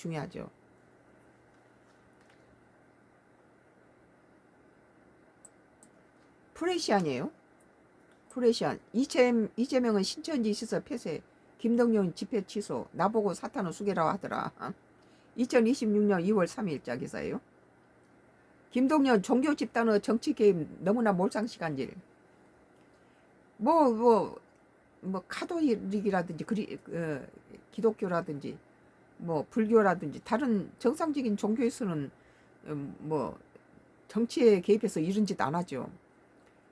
중요하죠. 프레시안이에요. 프레시안. 이재명은 신천지 시설 폐쇄, 김동연 집회 취소, 나보고 사탄은 수계라고 하더라. 2026년 2월 3일자 기사예요. 김동연 종교 집단의 정치 개입 너무나 몰상식한 일. 뭐 카톨릭이라든지 기독교라든지 뭐 불교라든지 다른 정상적인 종교에서는 뭐 정치에 개입해서 이런 짓 안 하죠.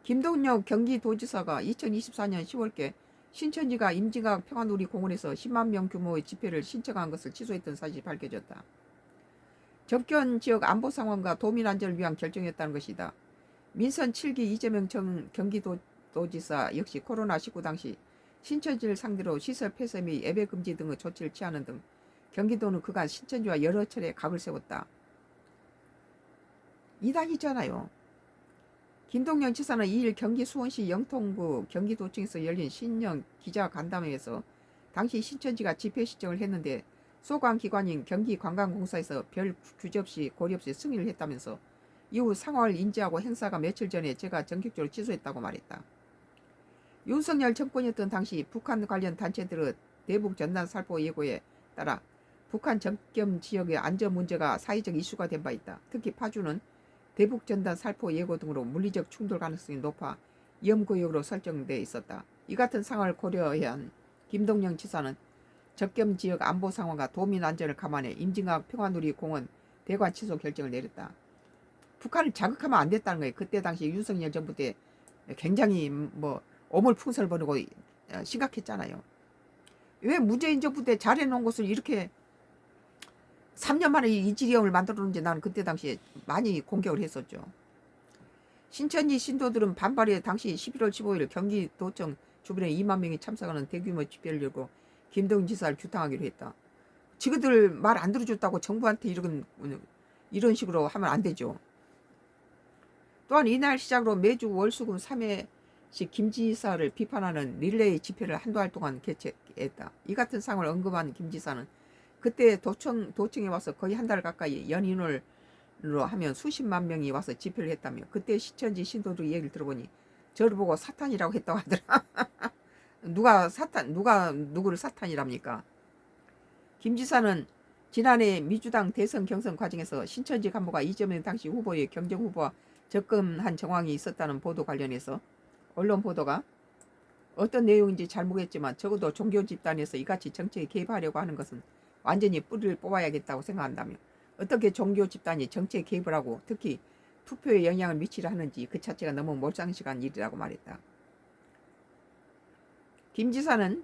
김동연 경기도지사가 2024년 10월께 신천지가 임진각 평화누리공원에서 10만 명 규모의 집회를 신청한 것을 취소했던 사실이 밝혀졌다. 접견 지역 안보 상황과 도민 안전을 위한 결정이었다는 것이다. 민선 7기 이재명 경기도지사 역시 코로나19 당시 신천지를 상대로 시설 폐쇄 및 예배 금지 등의 조치를 취하는 등 경기도는 그간 신천지와 여러 차례 각을 세웠다. 이단이잖아요. 김동연 지사는 2일 경기 수원시 영통구 경기도청에서 열린 신년 기자간담회에서 당시 신천지가 집회 신청을 했는데 소관기관인 경기관광공사에서 별 규제 없이 고려 없이 승인을 했다면서 이후 상황을 인지하고 행사가 며칠 전에 제가 전격적으로 취소했다고 말했다. 윤석열 정권이었던 당시 북한 관련 단체들의 대북 전단 살포 예고에 따라 북한 접경 지역의 안전 문제가 사회적 이슈가 된 바 있다. 특히 파주는 대북 전단 살포 예고 등으로 물리적 충돌 가능성이 높아 위험구역으로 설정돼 있었다. 이 같은 상황을 고려해야 한 김동연 지사는 접경 지역 안보 상황과 도민 안전을 감안해 임진각 평화누리공원 대관 취소 결정을 내렸다. 북한을 자극하면 안 됐다는 거예요. 그때 당시 윤석열 정부 때 굉장히 어물풍선을 벌이고 심각했잖아요. 왜 문재인 정부 때 잘해놓은 것을 이렇게 3년 만에 이지리형을 만들었는지 나는 그때 당시에 많이 공격을 했었죠. 신천지 신도들은 반발해 당시 11월 15일 경기도청 주변에 2만 명이 참석하는 대규모 집회를 열고 김동연 지사를 규탄하기로 했다. 지그들 말 안 들어줬다고 정부한테 이런 식으로 하면 안 되죠. 또한 이날 시작으로 매주 월수금 3회씩 김 지사를 비판하는 릴레이 집회를 한두 달 동안 개최했다. 이 같은 상황을 언급한 김 지사는 그때 도청에 와서 거의 한 달 가까이 연인으로 하면 수십만 명이 와서 집회를 했다며 그때 신천지 신도들 얘기를 들어보니 저를 보고 사탄이라고 했다고 하더라. 누가 누구를 사탄이랍니까? 김 지사는 지난해 민주당 대선 경선 과정에서 신천지 간부가 이재명 당시 후보의 경쟁 후보와 접근한 정황이 있었다는 보도 관련해서 언론 보도가 어떤 내용인지 잘 모르겠지만 적어도 종교 집단에서 이같이 정치에 개입하려고 하는 것은 완전히 뿌리를 뽑아야겠다고 생각한다며 어떻게 종교 집단이 정치에 개입을 하고 특히 투표에 영향을 미치려 하는지 그 자체가 너무 몰상식한 일이라고 말했다. 김 지사는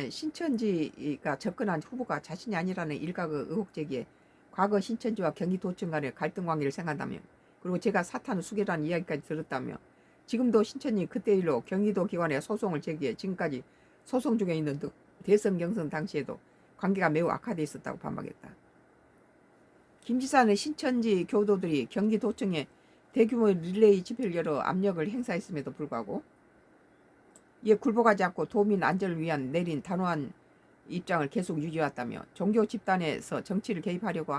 신천지가 접근한 후보가 자신이 아니라는 일각의 의혹 제기에 과거 신천지와 경기도청 간의 갈등 관계를 생각한다며 그리고 제가 사탄 수계라는 이야기까지 들었다며 지금도 신천지 그때 일로 경기도 기관에 소송을 제기해 지금까지 소송 중에 있는 등 대선 경선 당시에도 관계가 매우 악화되어 있었다고 반박했다. 김 지사는 신천지 교도들이 경기도청에 대규모 릴레이 집회를 열어 압력을 행사했음에도 불구하고 이에 굴복하지 않고 도민 안전을 위한 내린 단호한 입장을 계속 유지해왔다며 종교 집단에서 정치를 개입하려고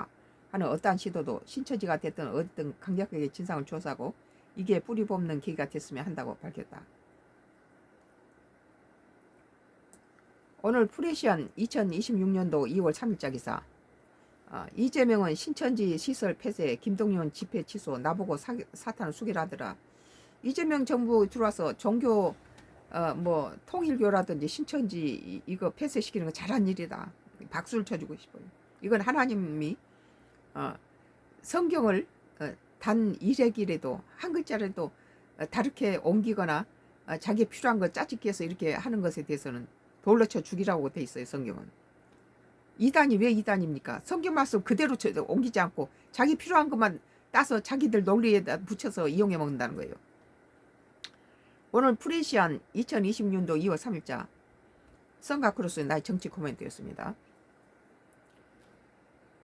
하는 어떠한 시도도 신천지가 됐든 어쨌든 강력하게 진상을 조사하고 이게 뿌리 뽑는 계기가 됐으면 한다고 밝혔다. 오늘 프레시안 2026년도 2월 3일자 기사. 이재명은 신천지 시설 폐쇄, 김동연 집회 취소, 나보고 사탄을 수계라더라. 이재명 정부 들어와서 종교 통일교라든지 신천지 이거 폐쇄시키는 거 잘한 일이다. 박수를 쳐주고 싶어요. 이건 하나님이 성경을 단 일획이라도 한 글자라도 다르게 옮기거나 자기 필요한 거 짜집기 해서 이렇게 하는 것에 대해서는 돌로 쳐 죽이라고 돼 있어요. 성경은. 이단이 왜 이단입니까? 성경 말씀 그대로 옮기지 않고 자기 필요한 것만 따서 자기들 논리에다 붙여서 이용해 먹는다는 거예요. 오늘 프레시안 2026년도 2월 3일자 성가크로스의 나의 정치 코멘트였습니다.